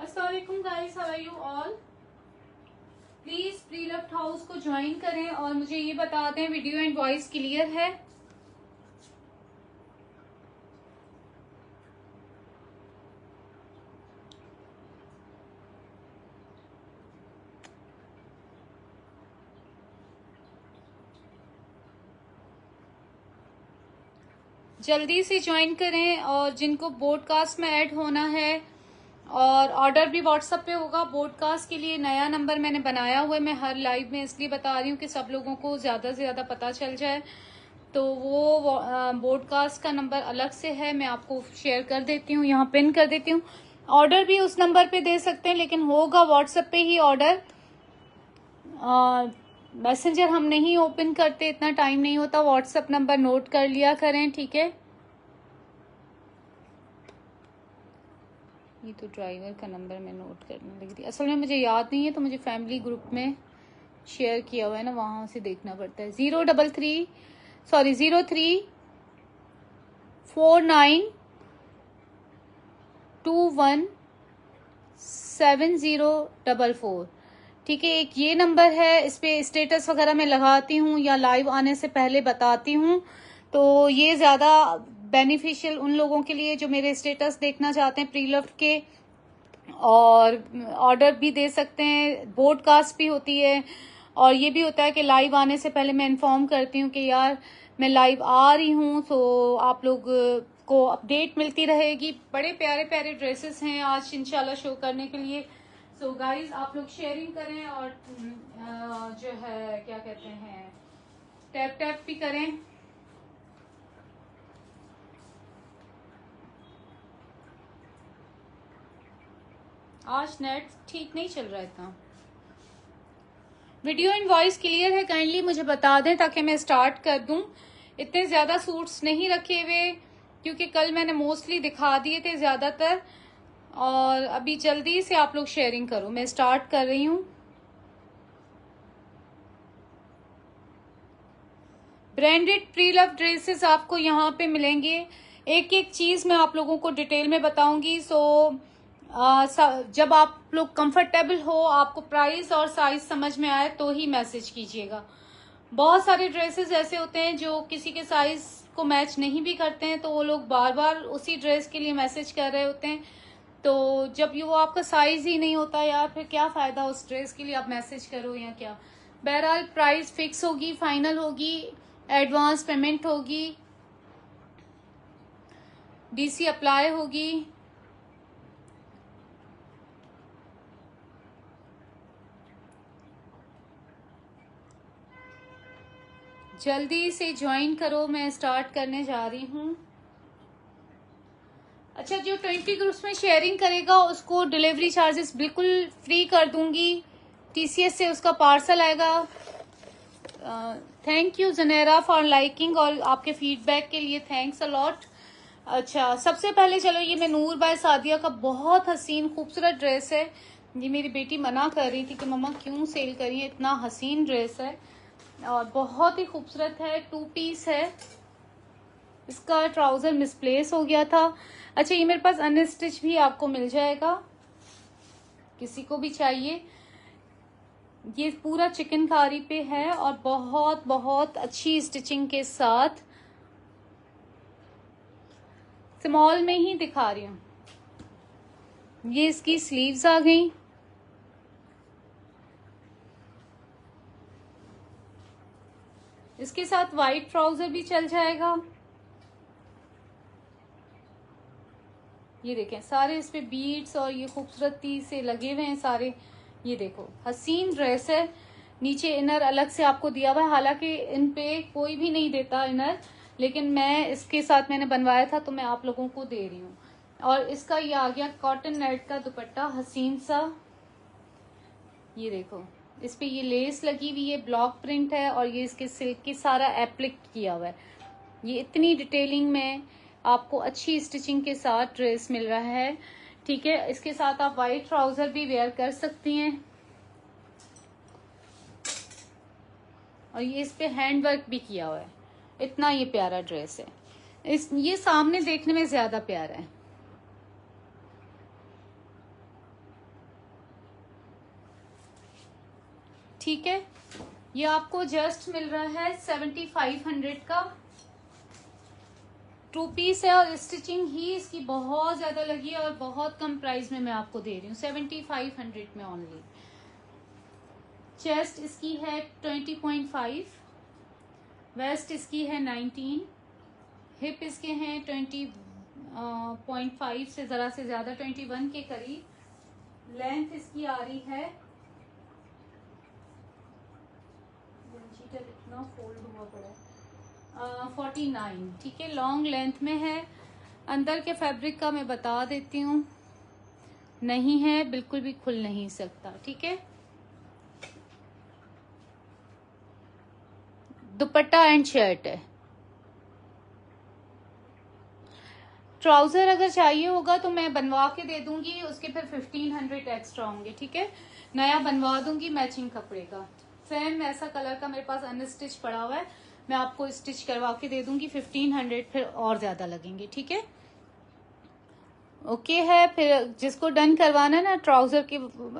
अस्सलाम वालेकुम guys, how are you all. Please pre loved house को ज्वाइन करें और मुझे ये बता दें वीडियो एंड वॉइस क्लियर है। जल्दी से ज्वाइन करें और जिनको पॉडकास्ट में ऐड होना है और ऑर्डर भी व्हाट्सएप पे होगा। पॉडकास्ट के लिए नया नंबर मैंने बनाया हुआ है, मैं हर लाइव में इसलिए बता रही हूँ कि सब लोगों को ज़्यादा से ज़्यादा पता चल जाए। तो वो पॉडकास्ट का नंबर अलग से है, मैं आपको शेयर कर देती हूँ, यहाँ पिन कर देती हूँ। ऑर्डर भी उस नंबर पे दे सकते हैं, लेकिन होगा व्हाट्सएप पे ही ऑर्डर। मैसेंजर हम नहीं ओपन करते, इतना टाइम नहीं होता। व्हाट्सएप नंबर नोट कर लिया करें, ठीक है। ये तो ड्राइवर का नंबर मैं नोट करने लगी थी, असल में मुझे याद नहीं है, तो मुझे फैमिली ग्रुप में शेयर किया हुआ है ना, वहां से देखना पड़ता है। 0349217044, ठीक है। एक ये नंबर है, इस पे स्टेटस वगैरह मैं लगाती हूँ या लाइव आने से पहले बताती हूँ, तो ये ज़्यादा बेनिफिशियल उन लोगों के लिए जो मेरे स्टेटस देखना चाहते हैं प्री लव्ड के, और ऑर्डर भी दे सकते हैं। पॉडकास्ट भी होती है, और ये भी होता है कि लाइव आने से पहले मैं इन्फॉर्म करती हूँ कि यार मैं लाइव आ रही हूँ, तो आप लोग को अपडेट मिलती रहेगी। बड़े प्यारे प्यारे ड्रेसेस हैं आज इंशाल्लाह शो करने के लिए। सो गाइज, आप लोग शेयरिंग करें और जो है क्या कहते हैं, टैप टैप भी करें। आज नेट ठीक नहीं चल रहा इतना। वीडियो एंड वॉइस क्लियर है, काइंडली मुझे बता दें ताकि मैं स्टार्ट कर दूं। इतने ज्यादा सूट्स नहीं रखे हुए, क्योंकि कल मैंने मोस्टली दिखा दिए थे ज्यादातर, और अभी जल्दी से आप लोग शेयरिंग करो। मैं स्टार्ट कर रही हूँ। ब्रांडेड प्री लव ड्रेसेस आपको यहाँ पे मिलेंगे। एक एक चीज मैं आप लोगों को डिटेल में बताऊंगी। जब आप लोग कंफर्टेबल हो, आपको प्राइस और साइज समझ में आए तो ही मैसेज कीजिएगा। बहुत सारे ड्रेसेस ऐसे होते हैं जो किसी के साइज को मैच नहीं भी करते हैं, तो वो लोग बार बार उसी ड्रेस के लिए मैसेज कर रहे होते हैं। तो जब ये वो आपका साइज ही नहीं होता यार, फिर क्या फायदा उस ड्रेस के लिए आप मैसेज करो या क्या। बहरहाल प्राइस फिक्स होगी, फाइनल होगी, एडवांस पेमेंट होगी, डीसी अप्लाई होगी। जल्दी से ज्वाइन करो, मैं स्टार्ट करने जा रही हूँ। अच्छा, जो 20 ग्रुप्स में शेयरिंग करेगा उसको डिलीवरी चार्जेस बिल्कुल फ्री कर दूंगी। टीसीएस से उसका पार्सल आएगा। थैंक यू जनेरा फॉर लाइकिंग, और आपके फीडबैक के लिए थैंक्स अ लॉट। अच्छा, सबसे पहले चलो, ये मैं नूर बाय सादिया का बहुत हसीन खूबसूरत ड्रेस है। ये मेरी बेटी मना कर रही थी कि मम्मा क्यों सेल करिए, इतना हसीन ड्रेस है और बहुत ही खूबसूरत है। 2 पीस है, इसका ट्राउजर मिसप्लेस हो गया था। अच्छा, ये मेरे पास अनस्टिच भी आपको मिल जाएगा, किसी को भी चाहिए। ये पूरा चिकनकारी पे है और बहुत बहुत अच्छी स्टिचिंग के साथ। स्मॉल में ही दिखा रही हूँ। ये इसकी स्लीव्स आ गई। इसके साथ वाइट ट्राउजर भी चल जाएगा। ये देखें, सारे इस पे बीड्स और ये खूबसूरती से लगे हुए हैं सारे। ये देखो, हसीन ड्रेस है। नीचे इनर अलग से आपको दिया हुआ है, हालांकि इन पे कोई भी नहीं देता इनर, लेकिन मैं इसके साथ मैंने बनवाया था तो मैं आप लोगों को दे रही हूँ। और इसका ये आ गया कॉटन नेट का दुपट्टा, हसीन सा। ये देखो, इस पे ये लेस लगी हुई है, ब्लॉक प्रिंट है, और ये इसके सिल्क की सारा एप्लिक किया हुआ है। ये इतनी डिटेलिंग में आपको अच्छी स्टिचिंग के साथ ड्रेस मिल रहा है, ठीक है। इसके साथ आप वाइट ट्राउजर भी वेयर कर सकती हैं, और ये इस पे हैंड वर्क भी किया हुआ है। इतना ये प्यारा ड्रेस है। ये सामने देखने में ज्यादा प्यारा है। ठीक है, ये आपको जस्ट मिल रहा है 7500 का। 2 पीस है और स्टिचिंग ही इसकी बहुत ज्यादा लगी है और बहुत कम प्राइस में मैं आपको दे रही हूँ, 7500 में ओनली। चेस्ट इसकी है 20.5, वेस्ट इसकी है 19, हिप इसके हैं 20.5 से जरा से ज्यादा 21 के करीब। लेंथ इसकी आ रही है, इतना फोल्ड हुआ पड़ा है, 49, ठीक है, लॉन्ग लेंथ में है। अंदर के फैब्रिक का मैं बता देती हूँ, नहीं है, बिल्कुल भी खुल नहीं सकता, ठीक है। दुपट्टा एंड शर्ट है। ट्राउजर अगर चाहिए होगा तो मैं बनवा के दे दूंगी, उसके फिर 1500 एक्स्ट्रा होंगे, ठीक है। नया बनवा दूंगी मैचिंग कपड़े का। सेम ऐसा कलर का मेरे पास अनस्टिच पड़ा हुआ है, मैं आपको स्टिच करवा के दे दूंगी, 1500 फिर और ज्यादा लगेंगे, ठीक है। ओके है, फिर जिसको डन करवाना है ना ट्राउजर की,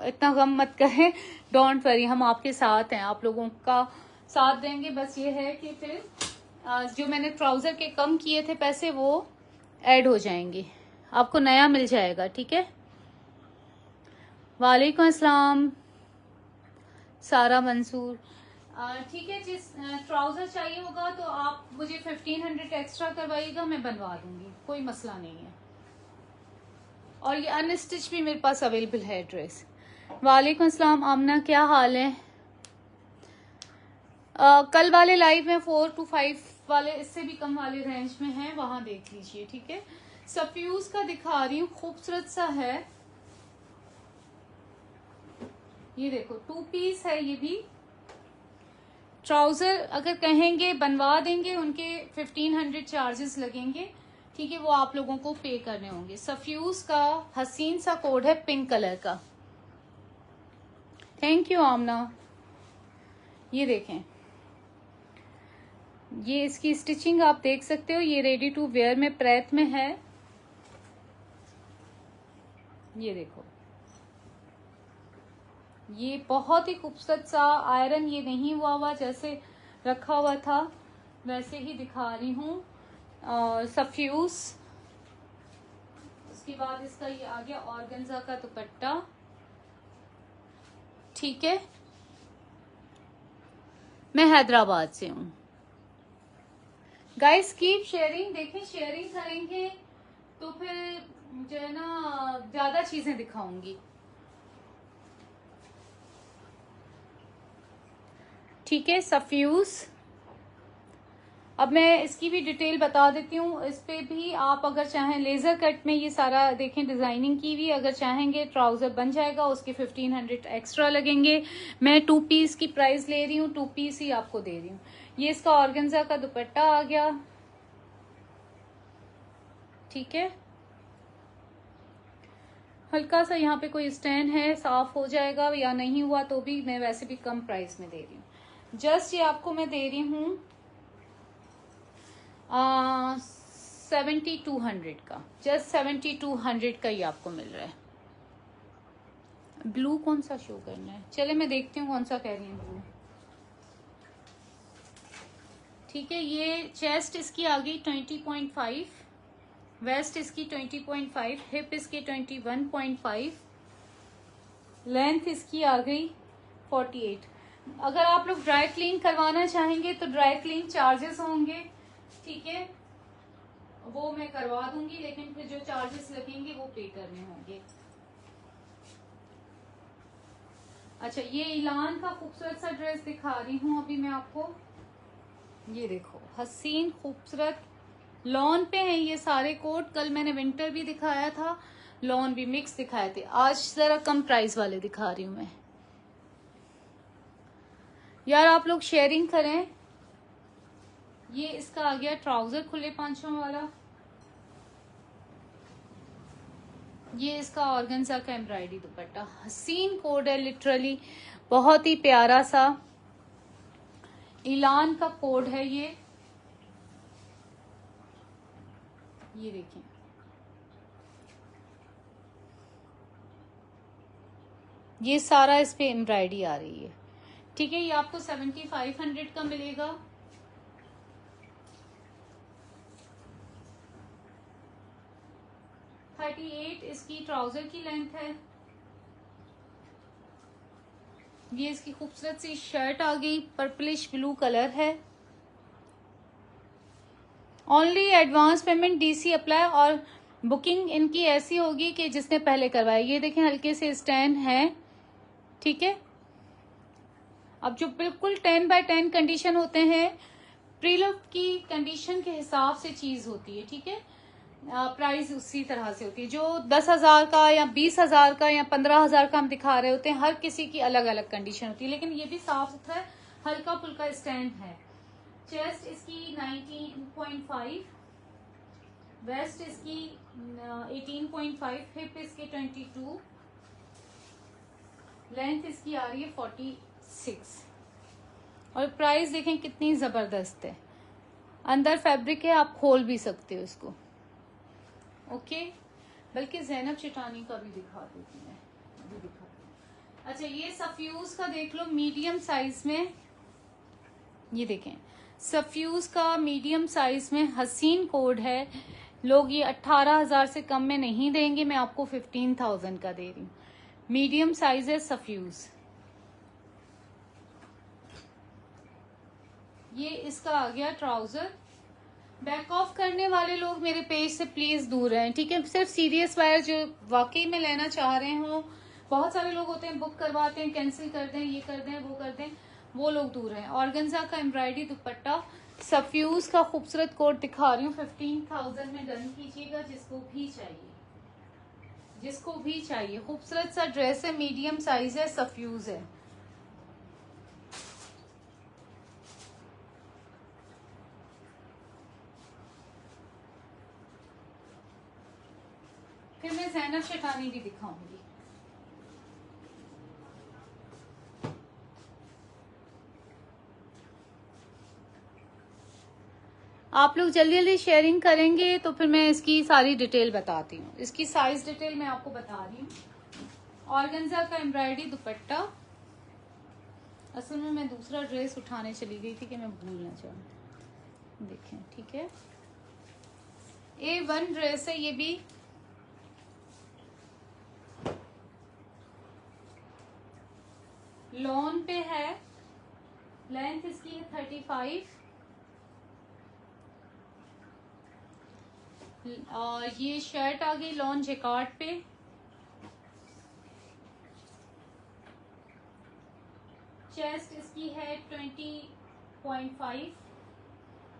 इतना गम मत करें, डोंट वरी, हम आपके साथ हैं, आप लोगों का साथ देंगे। बस ये है कि फिर जो मैंने ट्राउजर के कम किए थे पैसे वो ऐड हो जाएंगे, आपको नया मिल जाएगा, ठीक है। वालेकुम अस्सलाम सारा मंसूर, ठीक है। जिस ट्राउजर चाहिए होगा तो आप मुझे 1500 एक्स्ट्रा करवाइएगा, मैं बनवा दूंगी, कोई मसला नहीं है। और ये अनस्टिच भी मेरे पास अवेलेबल है ड्रेस। वालेकुम अस्सलाम आमना, क्या हाल है? कल वाले लाइव में 4 to 5 वाले, इससे भी कम वाले रेंज में है, वहां देख लीजिए, ठीक है। सफ्यूज का दिखा रही हूँ, खूबसूरत सा है, ये देखो 2 पीस है। ये भी ट्राउजर अगर कहेंगे बनवा देंगे, उनके 1500 चार्जेस लगेंगे, ठीक है, वो आप लोगों को पे करने होंगे। सफ्यूज का हसीन सा कोड है पिंक कलर का। थैंक यू आमना। ये देखें, ये इसकी स्टिचिंग आप देख सकते हो, ये रेडी टू वेयर में प्रेत में है, ये देखो, ये बहुत ही खूबसूरत सा आयरन, ये नहीं हुआ जैसे रखा हुआ था वैसे ही दिखा रही हूँ। और सफ्यूज, उसके बाद इसका ये आ गया ऑर्गेन्जा का दुपट्टा, ठीक है। मैं हैदराबाद से हूँ। गाइस कीप शेयरिंग, देखें शेयरिंग करेंगे तो फिर जो है ना ज्यादा चीजें दिखाऊंगी, ठीक है। सफ्यूज, अब मैं इसकी भी डिटेल बता देती हूँ। इस पे भी आप अगर चाहें लेजर कट में, ये सारा देखें डिजाइनिंग की भी, अगर चाहेंगे ट्राउजर बन जाएगा, उसके 1500 एक्स्ट्रा लगेंगे। मैं 2 पीस की प्राइस ले रही हूँ, 2 पीस ही आपको दे रही हूँ। ये इसका ऑर्गेन्जा का दुपट्टा आ गया, ठीक है। हल्का सा यहाँ पे कोई स्टैंड है, साफ हो जाएगा, या नहीं हुआ तो भी मैं वैसे भी कम प्राइस में दे रही हूँ। जस्ट ये आपको मैं दे रही हूँ 7200 का, जस्ट 7200 का ही आपको मिल रहा है। ब्लू कौन सा शो करना है, चले मैं देखती हूँ कौन सा कह रही हूँ ब्लू, ठीक है। ये चेस्ट इसकी आ गई 20.5, वेस्ट इसकी 20.5, हिप इसकी 21.5, लेंथ इसकी आ गई 48। अगर आप लोग ड्राई क्लीन करवाना चाहेंगे तो ड्राई क्लीन चार्जेस होंगे, ठीक है, वो मैं करवा दूंगी, लेकिन फिर जो चार्जेस लगेंगे वो पे करने होंगे। अच्छा, ये इलान का खूबसूरत सा ड्रेस दिखा रही हूँ अभी मैं आपको, ये देखो हसीन खूबसूरत, लॉन पे हैं ये सारे कोट। कल मैंने विंटर भी दिखाया था, लॉन भी मिक्स दिखाए थे, आज जरा कम प्राइस वाले दिखा रही हूँ मैं। यार आप लोग शेयरिंग करें। ये इसका आ गया ट्राउजर खुले पांचों वाला, ये इसका ऑर्गेन्जा का एम्ब्रॉयडरी दुपट्टा, हसीन कोड है लिटरली, बहुत ही प्यारा सा इलान का कोड है ये देखें, ये सारा इस पे एम्ब्रॉयडरी आ रही है, ठीक है, ये आपको 7500 का मिलेगा। थर्टी 38 इसकी ट्राउजर की लेंथ है। ये इसकी खूबसूरत सी शर्ट आ गई, पर्पलिश ब्लू कलर है। Only advance payment DC apply, और बुकिंग इनकी ऐसी होगी कि जिसने पहले करवाया। ये देखें हल्के से स्टैंड है, ठीक है। अब जो बिल्कुल 10x10 कंडीशन होते हैं, प्रीलुक की कंडीशन के हिसाब से चीज होती है, ठीक है। प्राइस उसी तरह से होती है। जो 10,000 का या 20,000 का या 15,000 का हम दिखा रहे होते हैं, हर किसी की अलग अलग कंडीशन होती है। लेकिन ये भी साफ सुथरा हल्का फुल्का स्टैंड है। चेस्ट इसकी 19.5, वेस्ट इसकी 18.5, हिप इसके 22, लेंथ इसकी आ रही है 46। और प्राइस देखें कितनी जबरदस्त है। अंदर फैब्रिक है, आप खोल भी सकते हो इसको। ओके, बल्कि ज़ैनब चिटानी का भी दिखा देती है, अभी दिखा देती। अच्छा, ये सफ्यूज का देख लो मीडियम साइज में। ये देखें सफ्यूज का मीडियम साइज में हसीन कोड है। लोग ये 18,000 से कम में नहीं देंगे, मैं आपको 15,000 का दे रही हूँ। मीडियम साइज है सफ्यूज। ये इसका आ गया ट्राउजर। बैक ऑफ करने वाले लोग मेरे पेज से प्लीज दूर रहें, ठीक है। सिर्फ सीरियस वायर जो वाकई में लेना चाह रहे हो, बहुत सारे लोग होते हैं बुक करवाते हैं, कैंसिल कर दें, ये कर दें, वो कर दें, वो लोग दूर हैं। ऑर्गेन्जा का एम्ब्रॉयडरी दुपट्टा, सफ्यूज का खूबसूरत कोट दिखा रही हूँ। 15,000 में डन कीजिएगा जिसको भी चाहिए, जिसको भी चाहिए। खूबसूरत सा ड्रेस है, मीडियम साइज है, सफ्यूज है। फिर मैं ज़ैनब शेटानी भी दिखाऊंगी। आप लोग जल्दी जल्दी शेयरिंग करेंगे तो फिर मैं इसकी सारी डिटेल बताती हूँ। इसकी साइज डिटेल मैं आपको बता रही हूँ। ऑर्गेन्जा का एम्ब्रॉयडरी दुपट्टा। असल में मैं दूसरा ड्रेस उठाने चली गई थी कि मैं भूल ना जाऊँ। देखें, ठीक है, A1 ड्रेस है। ये भी लॉन पे है, लेंथ इसकी है 35, और ये शर्ट आ गई लॉन जेकार्ड पे। चेस्ट इसकी है 20.5,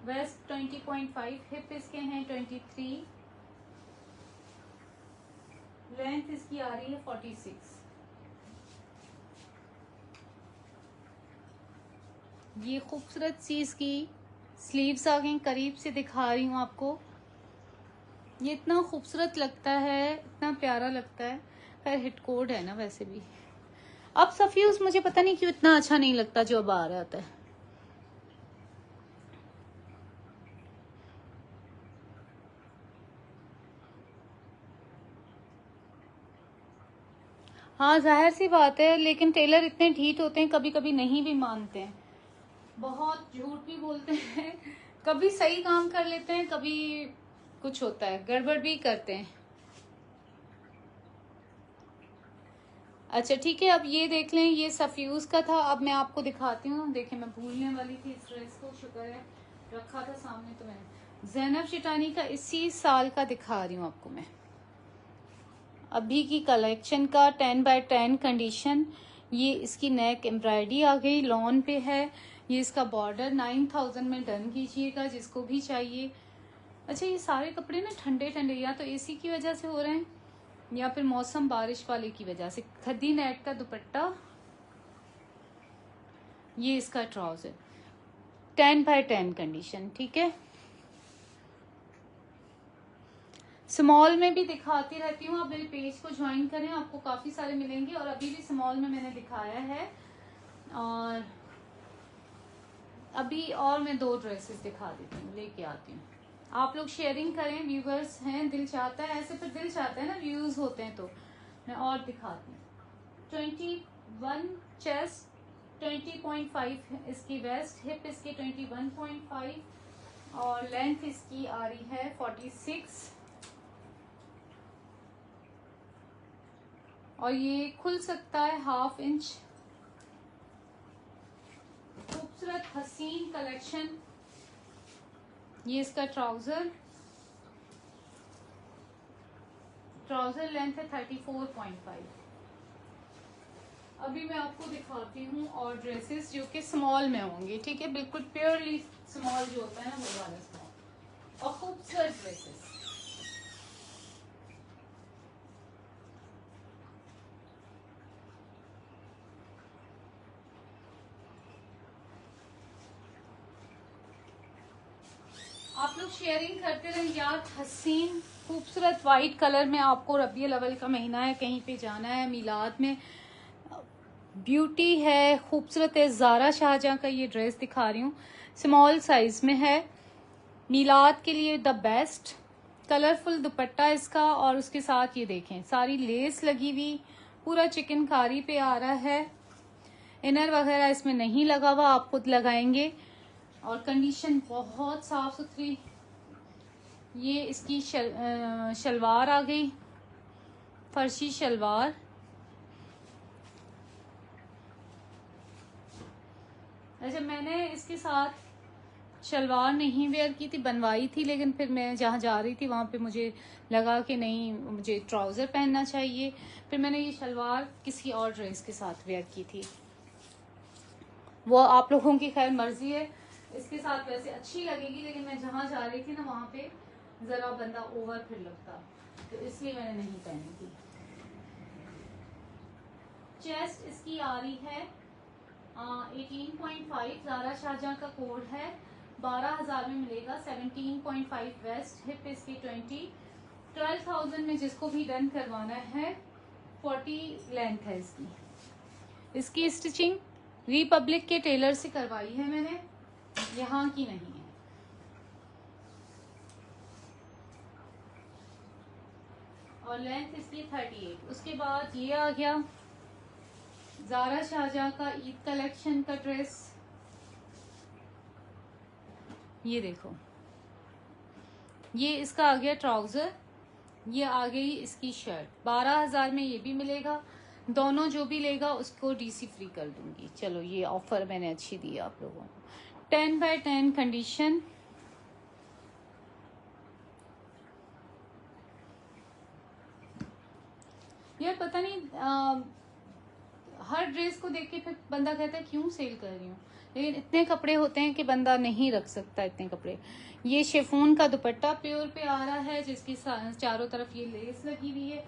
वेस्ट 20.5, हिप इसके हैं 23, लेंथ इसकी आ रही है 46। ये खूबसूरत सी इसकी स्लीव्स आ गई, करीब से दिखा रही हूँ आपको। ये इतना खूबसूरत लगता है, इतना प्यारा लगता है। खैर हिट कोड है ना वैसे भी। अब सफ्यूज मुझे पता नहीं क्यों इतना अच्छा नहीं लगता जो अब आ रहा होता है। हाँ जाहिर सी बात है, लेकिन टेलर इतने ढीठ होते हैं, कभी कभी नहीं भी मानते हैं, बहुत झूठ भी बोलते हैं। कभी सही काम कर लेते हैं, कभी कुछ होता है, गड़बड़ भी करते हैं। अच्छा ठीक है, अब ये देख लें, ये सफ्यूज का था। अब मैं आपको दिखाती हूँ। देखें, मैं भूलने वाली थी इस ड्रेस को, शुक्र है रखा था सामने। तो मैंने ज़ैनब शिटानी का इसी साल का दिखा रही हूँ आपको मैं, अभी की कलेक्शन का 10x10 कंडीशन। ये इसकी नेक एम्ब्रॉयडरी आ गई, लॉन पे है। ये इसका बॉर्डर 9,000 में डन कीजिएगा जिसको भी चाहिए। अच्छा, ये सारे कपड़े ना ठंडे ठंडे या तो एसी की वजह से हो रहे हैं या फिर मौसम बारिश वाले की वजह से। खद्दी नेट का दुपट्टा, ये इसका ट्राउजर, 10x10 कंडीशन, ठीक है। स्मॉल में भी दिखाती रहती हूँ, आप मेरे पेज को ज्वाइन करें, आपको काफी सारे मिलेंगे। और अभी भी स्मॉल में मैंने दिखाया है, और अभी और मैं 2 ड्रेसेस दिखा देती हूँ, लेके आती हूँ। आप लोग शेयरिंग करें, व्यूवर्स हैं, दिल चाहता है ऐसे, फिर दिल चाहता है ना व्यूज होते हैं, तो मैं और दिखाती हूँ। 21 चेस्ट, 20.5 इसकी वेस्ट, हिप इसकी 21.5 और लेंथ इसकी आ रही है 46 और ये खुल सकता है 1/2 इंच। खूबसूरत हसीन कलेक्शन। ये इसका ट्राउजर लेंथ है 34.5। अभी मैं आपको दिखाती हूँ और ड्रेसेस जो कि स्मॉल में होंगी, ठीक है, बिल्कुल प्योरली स्मॉल जो होता है ना वो वाला स्मॉल और खूबसूरत ड्रेसेस। आप लोग शेयरिंग करते रहें यार। हसीन खूबसूरत वाइट कलर में आपको रबियुल अव्वल का महीना है, कहीं पे जाना है, मिलाद में ब्यूटी है, खूबसूरत है। ज़ारा शाहजहां का ये ड्रेस दिखा रही हूँ, स्मॉल साइज में है, मिलाद के लिए द बेस्ट। कलरफुल दुपट्टा इसका और उसके साथ ये देखें सारी लेस लगी हुई, पूरा चिकनकारी पे आ रहा है। इनर वगैरह इसमें नहीं लगा हुआ, आप खुद लगाएंगे और कंडीशन बहुत साफ सुथरी। ये इसकी शलवार आ गई, फर्शी शलवार। अच्छा, मैंने इसके साथ शलवार नहीं वेयर की थी, बनवाई थी, लेकिन फिर मैं जहाँ जा रही थी वहाँ पे मुझे लगा कि नहीं, मुझे ट्राउज़र पहनना चाहिए, फिर मैंने ये शलवार किसी और ड्रेस के साथ वेयर की थी। वो आप लोगों की खैर मर्जी है, इसके साथ वैसे अच्छी लगेगी, लेकिन मैं जहाँ जा रही थी ना वहाँ पे ज़रा बंदा ओवर फिर लगता, तो इसलिए मैंने नहीं पहनी थी। चेस्ट इसकी आ रही है 18.5, ज़ारा शाहजहां का कोड है, 12,000 में मिलेगा। 17.5 वेस्ट, हिप इसकी 20, 12,000 में जिसको भी डन करवाना है। 40 लेंथ है इसकी स्टिचिंग रिपब्लिक के टेलर से करवाई है मैंने, यहाँ की नहीं है। और लेंथ इसकी 38। उसके बाद ये आ गया ज़ारा शाहजहां का ईद कलेक्शन का ड्रेस। ये देखो, ये इसका आ गया ट्राउजर, ये आ गई इसकी शर्ट। 12,000 में ये भी मिलेगा। दोनों जो भी लेगा उसको डीसी फ्री कर दूंगी। चलो, ये ऑफर मैंने अच्छी दी आप लोगों को। 10x10 condition. यार पता नहीं, हर ड्रेस को देख के फिर बंदा कहता है क्यों सेल कर रही हूँ, लेकिन इतने कपड़े होते हैं कि बंदा नहीं रख सकता इतने कपड़े। ये शिफॉन का दुपट्टा प्योर पे आ रहा है, जिसकी चारों तरफ ये लेस लगी हुई है।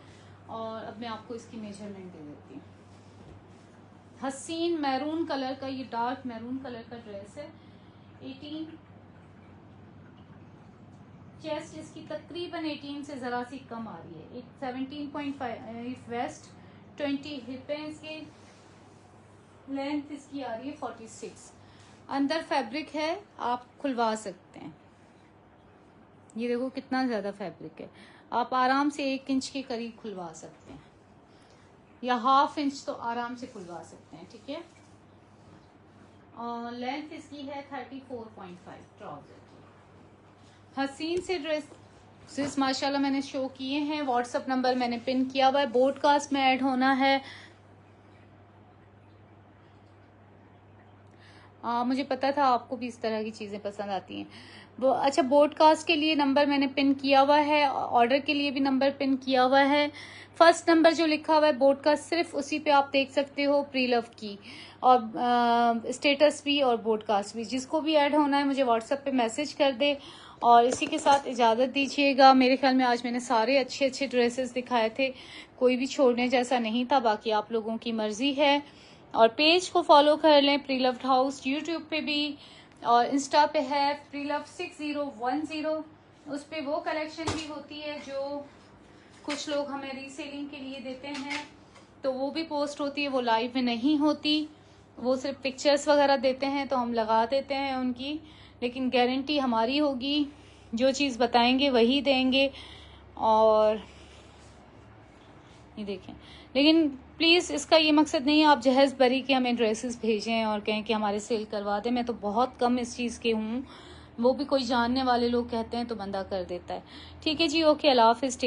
और अब मैं आपको इसकी मेजरमेंट दे देती हूँ। हसीन मैरून कलर का, ये डार्क मैरून कलर का ड्रेस है। 18 चेस्ट इसकी तकरीबन 18 से जरा सी कम आ रही है। 17.5 वेस्ट, 20 हिप है इसके। लेंथ इसकी आ रही है 46। अंदर फैब्रिक है, आप खुलवा सकते हैं। ये देखो कितना ज्यादा फैब्रिक है, आप आराम से 1 इंच के करीब खुलवा सकते हैं, या 1/2 इंच तो आराम से खुलवा सकते हैं, ठीक है। और लेंथ इसकी है 34.5 ट्राउजर की। हसीन से ड्रेसेस माशाल्लाह मैंने शो किए हैं। व्हाट्सएप नंबर मैंने पिन किया हुआ है, पॉडकास्ट में ऐड होना है। मुझे पता था आपको भी इस तरह की चीज़ें पसंद आती हैं। वो अच्छा, पॉडकास्ट के लिए नंबर मैंने पिन किया हुआ है, ऑर्डर के लिए भी नंबर पिन किया हुआ है। फर्स्ट नंबर जो लिखा हुआ है पॉडकास्ट, सिर्फ उसी पे आप देख सकते हो प्री लव की, और स्टेटस भी और पॉडकास्ट भी। जिसको भी ऐड होना है मुझे व्हाट्सएप पे मैसेज कर दे। और इसी के साथ इजाज़त दीजिएगा। मेरे ख्याल में आज मैंने सारे अच्छे अच्छे ड्रेसेस दिखाए थे, कोई भी छोड़ने जैसा नहीं था। बाकी आप लोगों की मर्जी है। और पेज को फॉलो कर लें, प्रीलव्ड हाउस। यूट्यूब पे भी और इंस्टा पे है प्रीलव्ड 6010। उस पे वो कलेक्शन भी होती है जो कुछ लोग हमें रीसेलिंग के लिए देते हैं, तो वो भी पोस्ट होती है। वो लाइव में नहीं होती, वो सिर्फ पिक्चर्स वगैरह देते हैं तो हम लगा देते हैं उनकी, लेकिन गारंटी हमारी होगी, जो चीज़ बताएंगे वही देंगे। और ये देखें। लेकिन प्लीज़ इसका ये मकसद नहीं है आप जहेज़ बरी के हमें ड्रेसेस भेजें और कहें कि हमारे सेल करवा दें। मैं तो बहुत कम इस चीज़ के हूँ, वो भी कोई जानने वाले लोग कहते हैं तो बंदा कर देता है। ठीक है जी, ओके, अल्लाह हाफिज़।